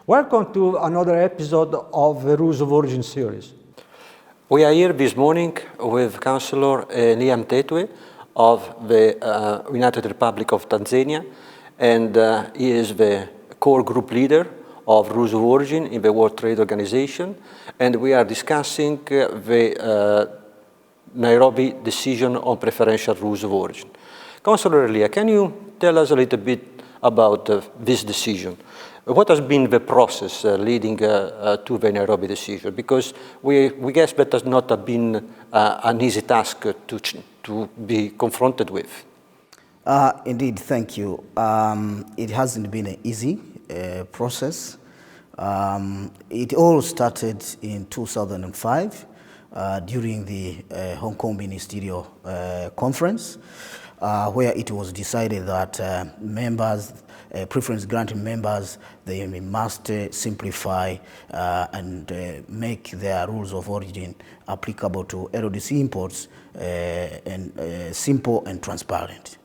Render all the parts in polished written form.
Welcome to another episode of the Rules of Origin series. We are here this morning with Councillor Elia Mtweve of the United Republic of Tanzania, and he is the core group leader of Rules of Origin in the World Trade Organization, and we are discussing the Nairobi Decision on preferential rules of origin. Councillor Elia, can you tell us a little bit about this decision? What has been the process leading to the Nairobi Decision? Because we guess that has not been an easy task to be confronted with. Indeed, thank you. It hasn't been an easy process. It all started in 2005 during the Hong Kong Ministerial Conference, where it was decided that members, preference granting members, they must simplify and make their rules of origin applicable to LDC imports and simple and transparent.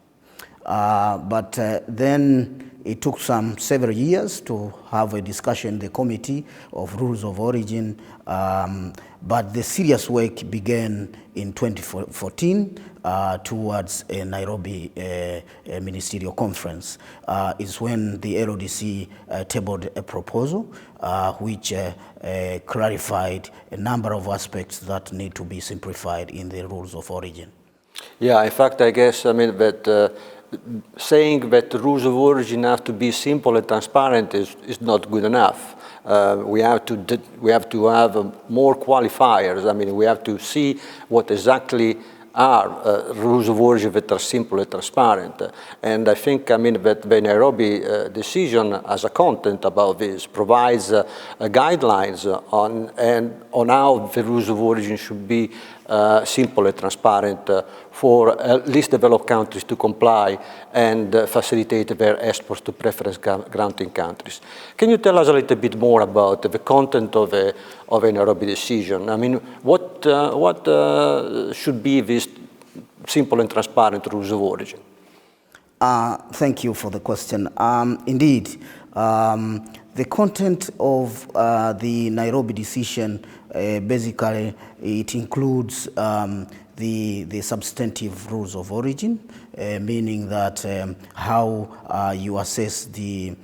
But then it took several years to have a discussion in the Committee of Rules of Origin, but the serious work began in 2014 towards a Nairobi ministerial conference. Is when the LDC tabled a proposal which clarified a number of aspects that need to be simplified in the rules of origin. Yeah, in fact, I guess, that saying that the rules of origin have to be simple and transparent is not good enough. We have to have more qualifiers. We have to see what exactly are rules of origin that are simple and transparent. And I think, that the Nairobi decision as a content about this provides guidelines on how the rules of origin should be simple and transparent for least developed countries to comply and facilitate their exports to preference granting countries. Can you tell us a little bit more about the content of a Nairobi decision? What should be these simple and transparent rules of origin? Thank you for the question. Indeed, the content of the Nairobi decision, basically, it includes the substantive rules of origin, meaning that how you assess the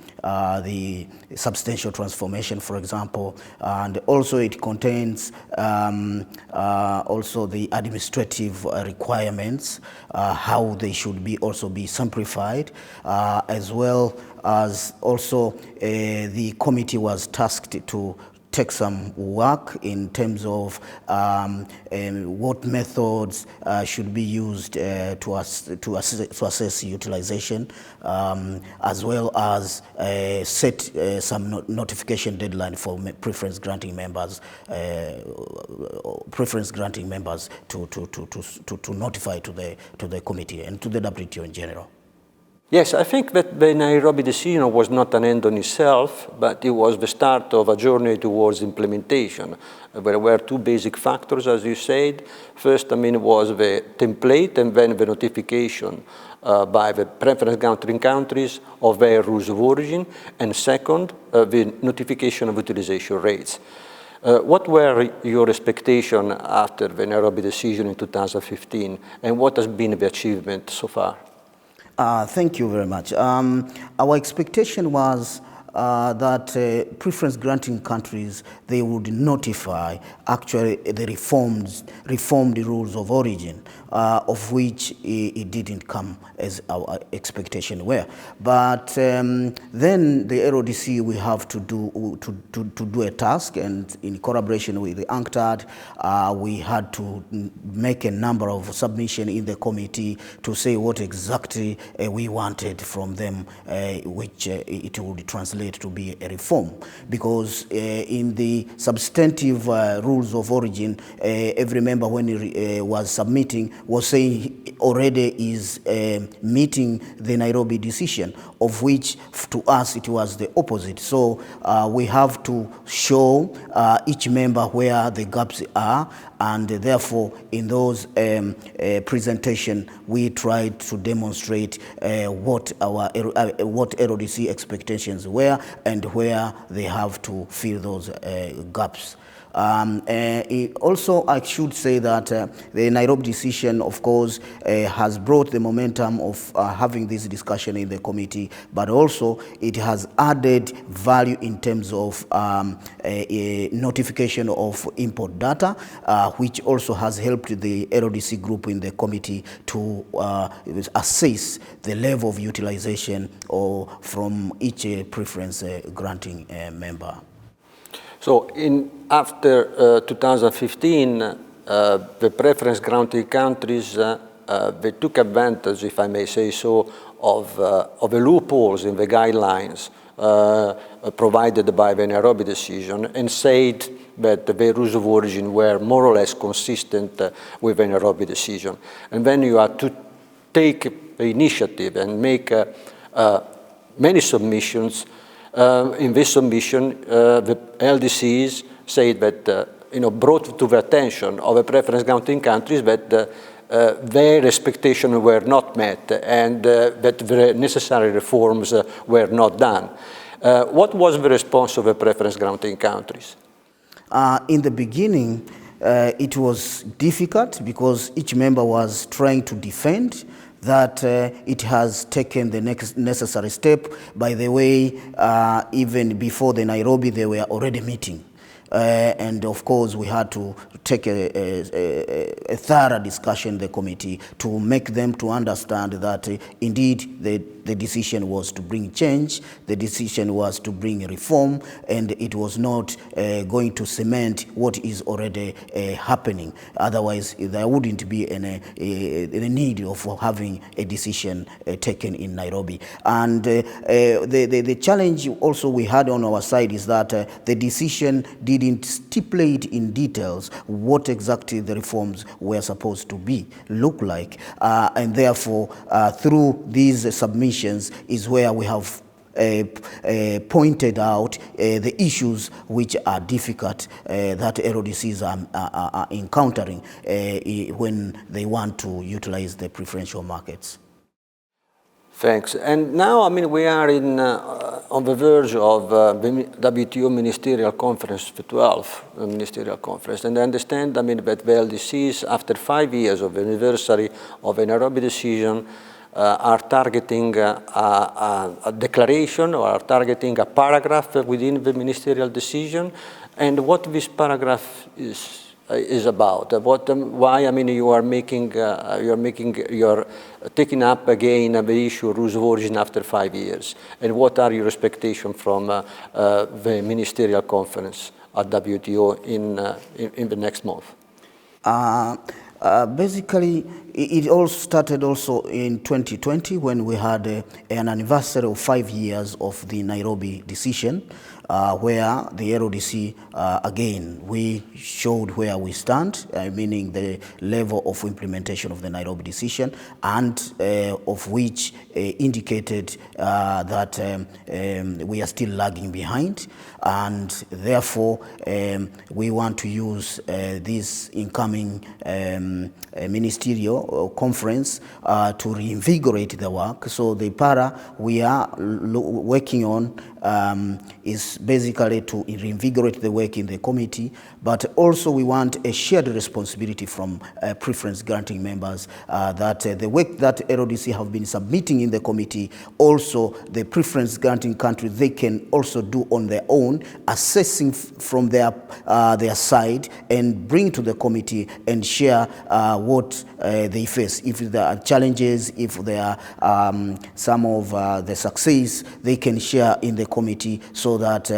substantial transformation, for example, and also it contains also the administrative requirements, how they should also be simplified, as well as also the committee was tasked to take some work in terms of what methods should be used to assess utilization, as well as set some notification deadline for preference granting members to notify to the committee and to the WTO in general. Yes, I think that the Nairobi decision was not an end on itself, but it was the start of a journey towards implementation. There were two basic factors, as you said. First, was the template and then the notification by the preference granting countries of their rules of origin, and second, the notification of utilization rates. What were your expectations after the Nairobi decision in 2015, and what has been the achievement so far? Thank you very much. Our expectation was that preference granting countries, they would notify actually the reformed rules of origin, of which it didn't come as our expectation were. But then the LDC, we have to do a task, and in collaboration with the UNCTAD, we had to make a number of submissions in the committee to say what exactly we wanted from them, which it would translate to be a reform, because in the substantive rules of origin, every member when he was submitting was saying already is meeting the Nairobi decision, of which to us it was the opposite. So we have to show each member where the gaps are, and therefore in those presentation we tried to demonstrate what LDC expectations were, there and where they have to fill those gaps. Also, I should say that the Nairobi decision, of course, has brought the momentum of having this discussion in the committee, but also it has added value in terms of a notification of import data, which also has helped the LDC group in the committee to assess the level of utilization or from each preference granting member. So after 2015, the preference granting countries, they took advantage, if I may say so, of the loopholes in the guidelines provided by the Nairobi decision and said that the rules of origin were more or less consistent with the Nairobi decision. And then you had to take the initiative and make many submissions. In this submission, the LDCs said that, brought to the attention of the preference granting countries that their expectations were not met and that the necessary reforms were not done. What was the response of the preference granting countries? In the beginning, it was difficult because each member was trying to defend that it has taken the necessary step. By the way, even before the Nairobi, they were already meeting. And of course, we had to take a thorough discussion in the committee to make them to understand that indeed the decision was to bring change, the decision was to bring reform, and it was not going to cement what is already happening. Otherwise, there wouldn't be any need of having a decision taken in Nairobi. And the challenge also we had on our side is that the decision didn't stipulate in details what exactly the reforms were supposed to look like. And therefore, through these submissions is where we have pointed out the issues which are difficult that LDCs are encountering when they want to utilize the preferential markets. Thanks. And now, we are on the verge of the WTO Ministerial Conference, the 12th Ministerial Conference. And I understand, that the LDCs, after 5 years of the anniversary of the Nairobi decision, are targeting a declaration or are targeting a paragraph within the ministerial decision. And what this paragraph is about? Why? You are you're taking up again the issue of rules of origin after 5 years. And what are your expectations from the ministerial conference at WTO in the next month? Basically, it all started also in 2020 when we had an anniversary of 5 years of the Nairobi decision, where the LDC, again, we showed where we stand, meaning the level of implementation of the Nairobi decision, and of which indicated that we are still lagging behind. And therefore, we want to use this incoming ministerial conference to reinvigorate the work. So the para we are working on is basically to reinvigorate the work in the committee, but also we want a shared responsibility from preference granting members that the work that LDC have been submitting in the committee, also the preference granting country, they can also do on their own, assessing from their side and bring to the committee and share what they face. If there are challenges, if there are some of the success, they can share in the committee so that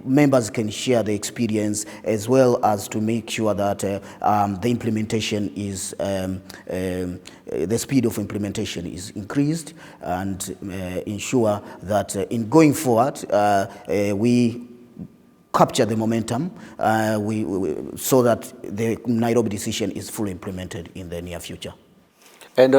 members can share the experience, as well as to make sure that the implementation is, the speed of implementation is increased, and ensure that in going forward, we capture the momentum so that the Nairobi decision is fully implemented in the near future. And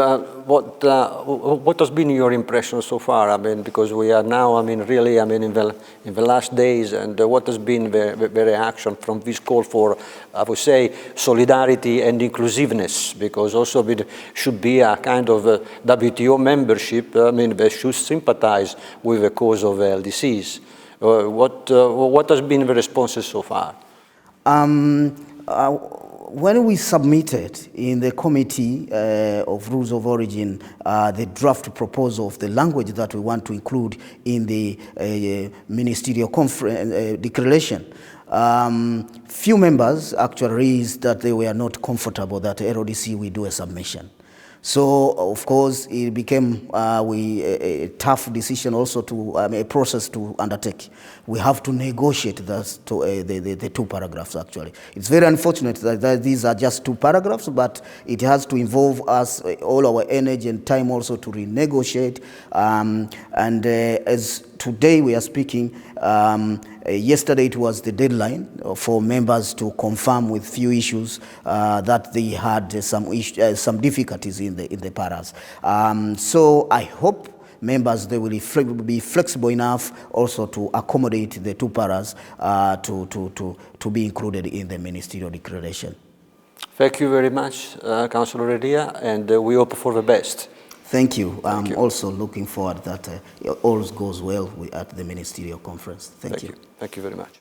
what has been your impression so far? I mean, because we are now, I mean, really, I mean, in the last days, and what has been the reaction from this call for, I would say, solidarity and inclusiveness? Because also it should be a kind of WTO membership. I mean, they should sympathize with the cause of LDCs. What has been the responses so far? When we submitted in the Committee of Rules of Origin the draft proposal of the language that we want to include in the ministerial declaration, few members actually raised that they were not comfortable that LDC will do a submission. So, of course, it became a tough decision also to, a process to undertake. We have to negotiate the two paragraphs, actually. It's very unfortunate that these are just two paragraphs, but it has to involve us, all our energy and time also to renegotiate. As today we are speaking, yesterday it was the deadline for members to confirm with few issues that they had some difficulties in the paras. So I hope members, they will be flexible enough also to accommodate the two paras to be included in the ministerial declaration. Thank you very much, Councillor Elia, and we hope for the best. Thank you. I'm also looking forward that all goes well at the ministerial conference. Thank you. Thank you very much.